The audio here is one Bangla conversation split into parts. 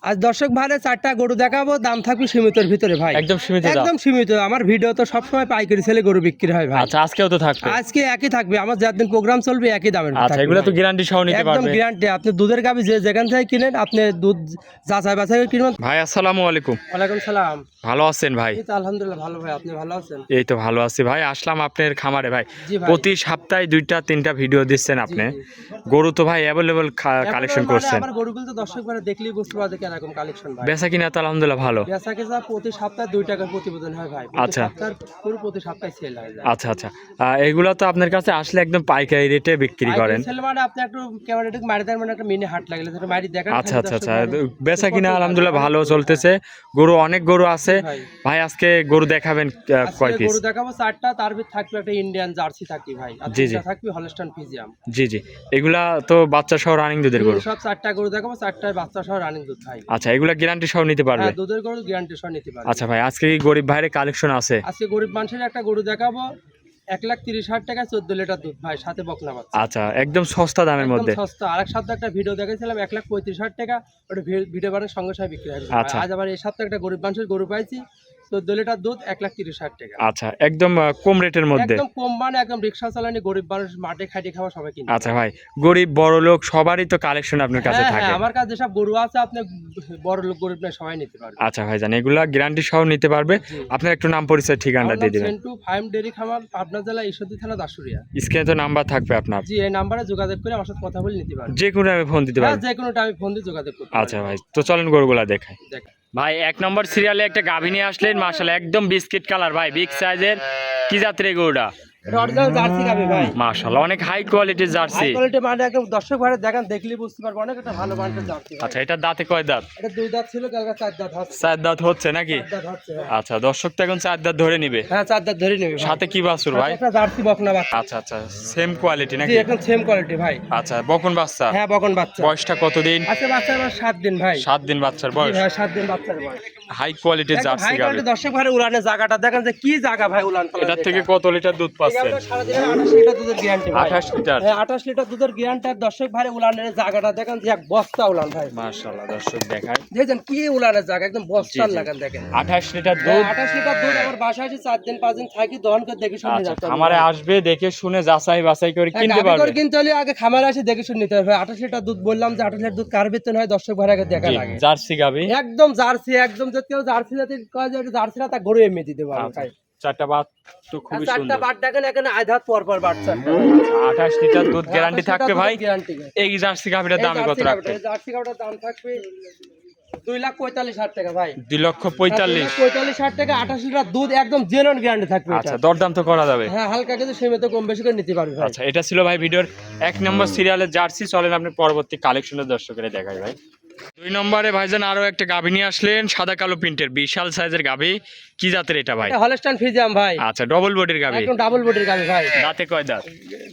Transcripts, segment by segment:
আজ দর্শক ভাইরে 4টা গরু দেখাবো, দাম থাকবে সীমিতর ভিতরে ভাই, একদম সীমিত দাম। একদম সীমিত। আমার ভিডিও তো সবসময় পাইকারি সেলে গরু বিক্রি হয় ভাই। আচ্ছা, আজকেও তো থাকবে। আজকে একই থাকবে, আমার যতদিন প্রোগ্রাম চলবে একই দামের আচ্ছা, থাকবে এগুলো তো ভাই। গ্যারান্টি সহ নিতে একদম পারবে। গ্যারান্টি। আপনি দুধের গাভী যেখান থেকে কিনেন, আপনি দুধ যাচাই বাছাই করে কিনবেন। ভাই আসসালামু আলাইকুম। ওয়ালাইকুম সালাম। ভালো আছেন ভাই? এই তো আলহামদুলিল্লাহ ভালো ভাই, আপনি ভালো আছেন? এই তো ভালো আছি ভাই। আসলাম আপনার খামারে ভাই। জি ভাই। প্রতি সপ্তাহে 2টা-3টা ভিডিও দিচ্ছেন আপনি। গরু তো ভাই অ্যাভেলেবল কালেকশন করছেন। আমার গরুগুলো তো দর্শক ভাইরা দেখলেই বুঝতে পারবে কিরকম কালেকশন ভাই। বেচা কিনা তো আলহামদুলিল্লাহ ভালো। বেচা কেনা প্রতি সপ্তাহে 2 টাকার প্রতিবেদন হয় ভাই। আচ্ছা। গরু প্রতি সপ্তাহে সেল হয় যায়। আচ্ছা আচ্ছা, এগুলো তো আপনার কাছে আসলে একদম পাইকারি রেটে বিক্রি করেন। সেল মানে আপনি একটু ক্যামেরাটাকে মারি দেন, মানে একটা মিনি হাট লাগলে সেটা মারি দেখেন। আচ্ছা আচ্ছা আচ্ছা, বেচা কিনা আলহামদুলিল্লাহ ভালো চলতেছে। গরু অনেক গরু আছে ভাই। আজকে গরু দেখাবেন কয় পিস? গরু দেখাবো 4টা, তার ভিতর থাকবে একটা ইন্ডিয়ান জার্সি থাকবে ভাই, আর জি, জি। দুটো থাকবে হলস্টাইন ফ্রিজিয়াম। জি জি, এগুলা তো বাচ্চা সহ রানিং দুধের গরু। সব 4টা গরু দেখাবো, 4টায় বাচ্চা সহ রানিং দুধ ভাই। আচ্ছা, এগুলা গ্যারান্টি সহ নিতে পারবে? হ্যাঁ, দুধের গরু গ্যারান্টি সহ নিতে পারবে। আচ্ছা ভাই, আজকে কি গরিব ভাইয়ের কালেকশন আছে? আজকে গরিব মানুষের একটা গরু দেখাবো, 1,30,000 টাকায় 14 লিটার দুধ ভাই, সাথে বকনা বাচ্চা। আচ্ছা, একদম সস্তা দামের একদম মধ্যে। সস্তা। আরেক সপ্তাহে একটা ভিডিও দেখেছিলাম 1,35,000 টাকা, ওটা ভিডিও বানানোর সঙ্গে সঙ্গে বিক্রি হয়ে গেছে। আচ্ছা। আজ আবার এই সপ্তাহে একটা গরিব মানুষের গরু পাইছি, 14 লিটার দুধ, 1,30,000 টাকা। আচ্ছা, একদম কম রেটের মধ্যে। একদম কম, মানে একদম রিক্সা চালানি গরিব মানুষ মাঠে খাটি খাওয়া সবাই কিনে। আচ্ছা ভাই, গরিব বড় লোক সবারই তো কালেকশন আপনার কাছে হ্যাঁ, থাকে। হ্যাঁ, আমার কাছে যেসব গরু আছে, আপনি বড় লোক গরিব না সবাই নিতে পারবে। আচ্ছা ভাই, জান এগুলা গ্যারান্টি সহ নিতে পারবে। আপনার একটু নাম পরিচয় ঠিকানাটা দিয়ে দিবেন। সেন্টু ফার্ম ডেইরি খামার, পাবনা জেলা ঈশ্বরদী থানা, দাসুরিয়া। স্ক্রিনে তো নাম্বার থাকবে আপনার। জি, এই নাম্বারে যোগাযোগ করে আমার সাথে কথা বলে নিতে পারবে। যে কোনো টাইমে ফোন দিতে হ্যাঁ, পারবেন। যে কোনো টাইমে ফোন দিয়ে যোগাযোগ করতে আচ্ছা ভাই, তো চলেন গরুগুলা দেখাই। দেখ ভাই 1 নম্বর সিরিয়ালে একটা গাভী নিয়ে আসলেন, মাশাআল্লাহ একদম বিস্কিট কালার ভাই, বিগ সাইজের। কি জাতের এই গরুটা? অরিজিনাল জার্সি গাবি ভাই। মাশাআল্লাহ, অনেক হাই কোয়ালিটির জার্সি। হাই কোয়ালিটি, মানে একদম দর্শক ভাইরা দেখেন, দেখলেই বুঝতে পারবে অনেক একটা ভালো মানের জার্সি। আচ্ছা, এটা দাঁতে কয় দাঁত? এটা 2 দাঁত ছিল, কালকে 4 দাঁত হচ্ছে। 4 দাঁত হচ্ছে নাকি? 4 দাঁত হচ্ছে। আচ্ছা, দর্শক তো এখন 4 দাঁত ধরে নিবে। হ্যাঁ, 4 দাঁত ধরে নেবে ভাই। সাথে কি বাছুর ভাই? একটা জার্সি বকনা বাচ্চা। আচ্ছা আচ্ছা, সেম কোয়ালিটি জি, নাকি? একদম সেম কোয়ালিটি ভাই। আচ্ছা, বকন বাচ্চা। হ্যাঁ, বকন বাচ্চা। বয়সটা কতদিন? আচ্ছা, বাচ্চার বয়স 7 দিন ভাই। 7 দিন বাচ্চার জি বয়স। ভাই, 7 দিন বাচ্চার বয়স। হাই কোয়ালিটির একদম জার্সি হাই গাভী। কোয়ালিটি। দর্শক ভাইরা উলানের জায়গাটা দেখেন যে কি জায়গা ভাই, উলান পালান। এটার থেকে কত লিটার দুধ পাচ্ছেন? সারাদিনে 28 লিটার দুধের গ্যারান্টি ভাই। 28 লিটার। হ্যাঁ, 28 লিটার দুধের গ্যারান্টি। আর দর্শক ভাইরা উলানের জায়গাটা দেখেন যে এক বস্তা উলান ভাই। মাশাআল্লাহ, দর্শক দেখায়। দেখেন কি উলানের জায়গা, একদম বস্তার লাগান দেখেন। 28 লিটার দুধ। 28 লিটার দুধ। আমার বাসায় এসে 4 দিন 5 দিন থাকি, দহন করে দেখে শুনে আচ্ছা, যাচ্ছে। খামারে আসবে, দেখে শুনে যাচাই বাছাই করে কিনতে পারবে। কিনতে হলে আগে খামারে এসে দেখে শুনে নিতে হবে। 28 লিটার দুধ বললাম যে 28 লিটার দুধ কার বেতন হয়, দর্শক ভাইরা আগে দেখা জি, লাগে। জার্সি গাভী। একদম জার্সি, একদম যদি কেউ জার্সি জাতি কয় যে এটা জার্সি না, তা গরু এমনি দিতে পারবে আচ্ছা, ভাই। 4টা বাত তো খুবই 4টা সুন্দর। বাট দেখেন, এখানে আধাত পর পর বাচ্চা। 28 লিটার দুধ গ্যারান্টি থাকবে ভাই। গ্যারান্টি। এই জার্সি গাভীটার দামে কত রাখবে? জার্সি গাভীটার দাম থাকবে 2,45,000 টাকা ভাই। 2,45,000। 2,45,000 টাকা, 28 লিটার দুধ, একদম জেনুইন গ্যারান্টি থাকবে আচ্ছা, এটা। দরদাম তো করা যাবে। হ্যাঁ, হালকা কিছু সীমিত কম বেশি করে নিতে পারবে ভাই। আচ্ছা, এটা ছিল ভাই ভিডিওর 1 নম্বর সিরিয়ালের জার্সি। চলেন আপনি পরবর্তী কালেকশনের দর্শকের দেখাই ভাই। 2 নম্বরে ভাইজান আরো একটা গাভী নিয়ে আসলেন, সাদা কালো প্রিন্টের বিশাল সাইজের গাভী। কি জাতের এটা ভাই? এটা হলস্টাইন ফ্রিজিয়াম ভাই। আচ্ছা, ডবল বডির গাভী। একদম ডাবল বডির গাভী ভাই। দাঁতে কয় দাঁত?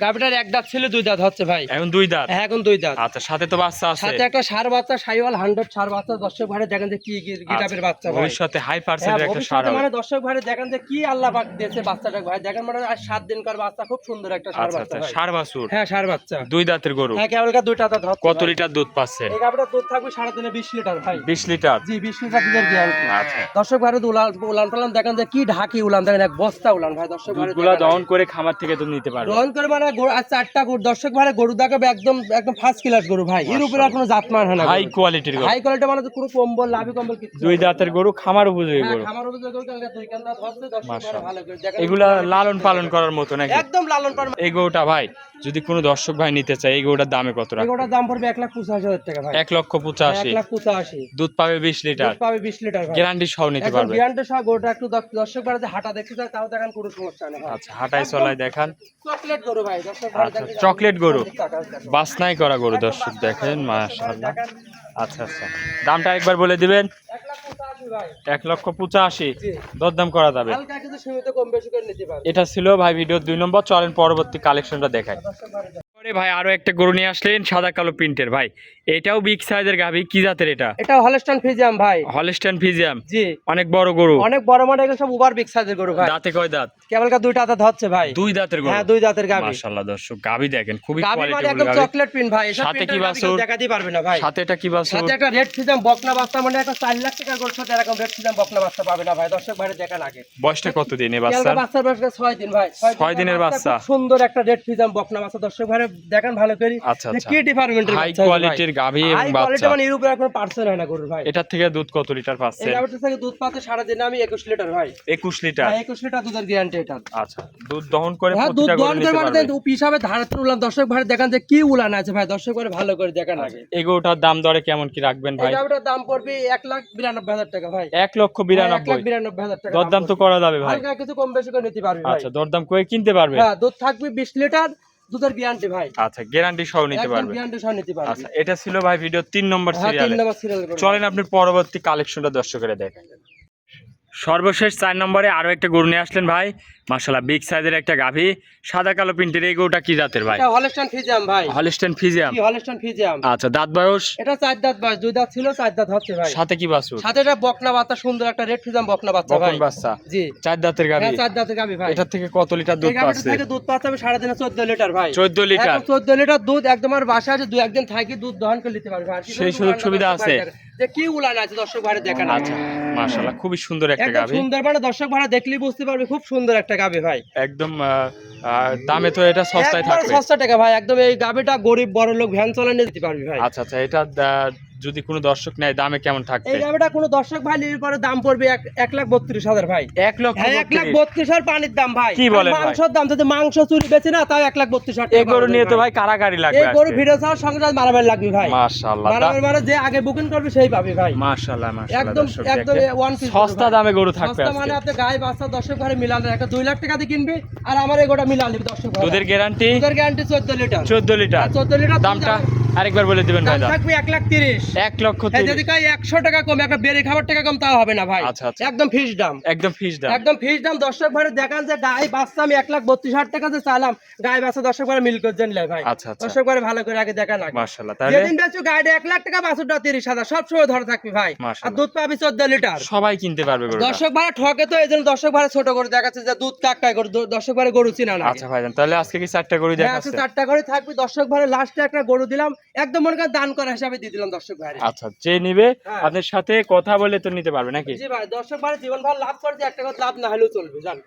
গাভীটার 1 দাঁত ছিল, 2 দাঁত হচ্ছে ভাই। এখন 2 দাঁত। হ্যাঁ, এখন 2 দাঁত। আচ্ছা, সাথে তো বাচ্চা আছে। সাথে একটা ষাঁড় বাচ্চা, সাইওয়াল 100 ষাঁড় বাচ্চা। দর্শক ভাইরা দেখেন যে কি গিটাপের বাচ্চা ভাই। ভবিষ্যতে হাই হ্যাঁ, পার্সেন্টের একটা ভবিষ্যতে সার হবে। মানে দর্শক ভাইরা দেখেন যে কি আল্লাহ পাক দিয়েছে বাচ্চাটাকে ভাই। দেখেন মানে আর 7 দিন কার বাচ্চা, খুব সুন্দর একটা ষাঁড় আচ্ছা বাচ্চা আচ্ছা, ভাই। ষাঁড় বাছুর। হ্যাঁ, ষাঁড় বাচ্চা। 2 দাঁতের গরু। হ্যাঁ, কেবলকা 2টা দাঁত হচ্ছে। কত লিটার দুধ পাচ্ছেন? এই গাভীটার দুধ থাকবে সারাদিনে 20 লিটার ভাই। 20 লিটার। জি, 20 লিটার দুধের গ্যারান্টি। আচ্ছা, দর্শক ভাইরা উলান পালান দেখেন যে কি ঢাকি উলান, দেখেন এক বস্তা উলান ভাই। দর্শক ভাইরা দুধগুলা দহন করে খামার থেকে দুধ নিতে পারবে। গ্রহণ করে মানে আর 4টা গরু। দর্শক ভাইরা গরু দেখাবে একদম একদম ফার্স্ট ক্লাস গরু ভাই। এর উপরে আর কোনো জাতমান হয় না। হাই কোয়ালিটির গরু। হাই কোয়ালিটি মানে তো কোনো কম্বল, লাভি কম্বল কিছু। 2 দাঁতের গরু, খামার উপযোগী হ্যাঁ, গরু। খামার উপযোগী গরু, কালকে 2 কান দাঁত হচ্ছে। দর্শক ভাইরা ভালো করে দেখেন। এগুলা লালন পালন করার মতো নাকি? একদম লালন পালন। এই গরুটা ভাই যদি কোনো দর্শক ভাই নিতে চায়, এই গরুটার দামে কত রাখবে? এগুলোর দাম পড়বে 1,85,000 টাকা ভাই। 1,85,000। 1,85,000। দুধ পাবে 20 লিটার। দুধ পাবে 20 লিটার ভাই। গ্যারান্টি সহ নিতে একদম পারবে। গ্যারান্টি সহ গরুটা একটু দর্শক ভাইরা যে হাঁটা দেখতে চায়, তাও দেখেন কোনো সমস্যা নেই ভাই। আচ্ছা, হাঁটাই চলাই দেখান। চকলেট গরু ভাই। দর্শক ভাইরা আচ্ছা, দেখেন চকলেট গরু, দেখেন। বাছনাই করা গরু দর্শক দেখেন, মাশাআল্লাহ। আচ্ছা আচ্ছা, দামটা একবার বলে দিবেন। 1,85,000 ভাই। 1,85,000। জি। দরদাম করা যাবে। হালকা কিছু সীমিত কম বেশি করে নিতে পারবে। এটা ছিল ভাই ভিডিও 2 নম্বর। চলেন পরবর্তী কালেকশনটা দেখাই। দর্শক ভাইরা পরে ভাই আরো একটা গরু নিয়ে আসলেন, সাদা কালো প্রিন্টের ভাই। এটাও বিগ সাইজের গাভী, কি জাতের এটা? এটা হলস্টাইন ফ্রিজিয়াম ভাই। হলস্টাইন ফ্রিজিয়াম, জি অনেক বড় গরু। অনেক বড় মানে এগুলো সব ওভার বিগ সাইজের গরু ভাই। দাঁতে কয় দাঁত? কেবল দুইটা দাঁত হচ্ছে ভাই। দুই দাঁতের গরু? হ্যাঁ দুই দাঁতের গাভী। মাশাআল্লাহ দর্শক, গাভী দেখেন খুবই গাভী মানে কোয়ালিটিফুল একদম গাভী। চকলেট প্রিন্ট ভাই। এসব সাথে কি প্রিন্টের গাভী বাছুর? কেউ দেখাতেই পারবে না ভাই। সাথে এটা কি বাছুর? সাথে একটা রেড ফ্রিজিয়াম বকনা বাচ্চা, মানে একটা 4 লাখ টাকার গরুর সাথে এরকম রেড ফ্রিজিয়াম বকনা বাচ্চা পাবে না ভাই। দর্শক ভাই দেখেন আগে। বয়সটা কত দিন এই কেবল বাচ্চার? বাচ্চার বয়স 6 দিন ভাই। 6 দিনের বাচ্চা। খুব সুন্দর একটা রেড ফ্রিজিয়াম বকনা বাচ্চা। দর্শক ভাই দেখেন ভালো করে। আচ্ছা যে আচ্ছা, কি ডিপার্টমেন্টের হাই বাচ্চা ভাই। কোয়ালিটির গাভী এবং হাই কোয়ালিটি বাচ্চা। মানে ইউরোপের কোনো পার্সেন্ট হয় না গরুর ভাই। এটার থেকে দুধ কত লিটার এই পাচ্ছেন? গাভীটা থেকে দুধ পাতে সারাদিনে আমি 21 লিটার ভাই। 21 লিটার? হ্যাঁ 21 লিটার দুধের গ্যারান্টি এটা। আচ্ছা, দুধ দহন করে হ্যাঁ দুধ প্রতিটা গরু দহন নিতে করে পারবে। মানে হিসাবে ধারাতে উলান। দর্শক ভাই দেখেন যে কি উলান আছে ভাই। দর্শক ভাই ভালো করে দেখেন আগে। এই গরুটার দাম দরে কেমন কি রাখবেন এই ভাই? গাভীটার দাম পড়বে 1,92,000 টাকা ভাই। 1,92,000? 1,92,000 টাকা। দরদাম তো করা যাবে ভাই। হালকা কিছু কম বেশি করে নিতে পারবি ভাই। আচ্ছা, দরদাম করে কিনতে পারবে? হ্যাঁ দুধ থাকবে 20 লিটার দুধের গ্যারান্টি ভাই। আচ্ছা, গ্যারান্টি সহ নিতে একদম পারবে। গ্যারান্টি সহ নিতে পারবি। আচ্ছা, এটা ছিল ভাই ভিডিও 3 নম্বর হ্যাঁ 3 সিরিয়ালে। নাম্বার সিরিয়াল করে। চলেন আপনি পরবর্তী কালেকশনটা দর্শকেরা দেখেন। সর্বশেষ 4 নম্বরে আরো একটা গরু নিয়ে আসলেন ভাই। মাশাআল্লাহ, বিগ সাইজের একটা গাভী, সাদা কালো প্রিন্টের। এই গরুটা কি জাতের ভাই? এটা হলস্টাইন ফ্রিজিয়াম ভাই। হলস্টাইন ফ্রিজিয়াম? কি হলস্টাইন ফ্রিজিয়াম। আচ্ছা, দাঁত বয়স? এটা 4 দাঁত বয়স, 2 দাঁত ছিল 4 দাঁত হচ্ছে ভাই। সাথে কি বাছুর? সাথে এটা বকনা বাচ্চা, সুন্দর একটা রেড ফ্রিজিয়াম বকনা বাচ্চা ভাই। বকন বাচ্চা? জি 4 দাঁতের গাভী? হ্যাঁ 4 দাঁতের গাভী ভাই। এটা থেকে কত লিটার দুধ এই গাভীটা পাচ্ছে? থেকে দুধ পাচ্ছে আমি সারাদিনে 14 লিটার ভাই। 14 লিটার? একদম 14 লিটার দুধ। একদম আর বাসা আছে, 2-1 দিন থাকি দুধ দহন করে নিতে পারবে। আর কি সেই সুযোগ সুবিধা আছে? যে কি উলান আছে দর্শক ভাই দেখেন। আচ্ছা, মাশাআল্লাহ, খুবই সুন্দর একটা একদম গাভী। সুন্দর, মানে দর্শক ভাড়া দেখলেই বুঝতে পারবে খুব সুন্দর একটা গাভী ভাই। একদম দামে তো এটা সস্তায় একবার থাকবে। সস্তা টাকা ভাই। একদম এই গাভীটা গরিব বড় লোক ভ্যান চালানো দিতে পারবি ভাই। আচ্ছা আচ্ছা, এটা যদি কোনো দর্শক নেয় দামে কেমন থাকবে? এই গাভীটা কোনো দর্শক ভাই নিলে পরে দাম পড়বে 1,32,000 ভাই। 1,32,000? 1,32,000 পানির দাম ভাই। কি বলেন ভাই? মাংসের দাম, যদি মাংস চুরি বেচে না তাও 1,32,000 এই গরু নিয়ে তো ভাই কারাগারি লাগবে। এই গরু আজকে ভিডিও ছাড়ার সঙ্গে সাথে মারামারি লাগবে ভাই। মাশাআল্লাহ, মারামারি মানে যে আগে বুকিং করবে সেই পাবে ভাই। মাশাআল্লাহ মাশাআল্লাহ। একদম দর্শক একদম দেখেন, 1 পিস সস্তা দামে গরু থাকবে সস্তা মানে আজকে। আপনি গায়ে বাচ্চা দর্শক ভাই মিলালে একটা 2 লাখ টাকা দিয়ে কিনবে, আর আমার এই গোটা মিলালে দর্শক ভাই দুধের গ্যারান্টি? দুধের গ্যারান্টি 14 লিটার। 14 লিটার? 14 লিটার। দামটা আরেকবার বলে দিবেন ভাই। দাম থাকবে 1,30,000। 1,30,000? যদি কয় 100 টাকা কম, একটা বেড়ে খাবার টাকা কম, তাও হবে না ভাই। আচ্ছা আচ্ছা, একদম ফিক্স দাম। একদম ফিক্স দাম? একদম ফিক্স দাম। দর্শক ভাই দেখান যে গায়ে বাচ্চা আমি 1,32,000 টাকা যে চালাম, গায়ে বাচ্চা দর্শক ভাই মিল করে জানলে ভাই। আচ্ছা আচ্ছা, দর্শক ভাই ভালো করে আগে দেখান আগে। মাশাআল্লাহ। তাহলে যেদিন বেচো গাড়ি 1 লাখ টাকা, বাছুরটা 30,000, সব সময় ধরে থাকবি ভাই। আর মাশাআল্লাহ, দুধ পাবি 14 লিটার। সবাই কিনতে পারবে গরুটা। দর্শক ভাই ঠকে তো, এই জন্য দর্শক ভাই ছোট করে দেখাচ্ছে যে দুধ কাকায় করে। দর্শক ভাই গরু চিনা না। আচ্ছা ভাইজান, তাহলে আজকে কি 4টা গরু হ্যাঁ দেখাচ্ছে? 4টা করে থাকবে। দর্শক ভাই লাস্টে একটা গরু দিলাম, একদম মনে করেন দান করা হিসাবে দিয়ে দিলাম দর্শক ভাই। আচ্ছা, যে নিবে হ্যাঁ। আপনার সাথে কথা বলে তো নিতে পারবে নাকি? জি ভাই, দর্শক ভাই জীবন ভাই লাভ করে, একটা কথা লাভ না হলেও চলবে জান।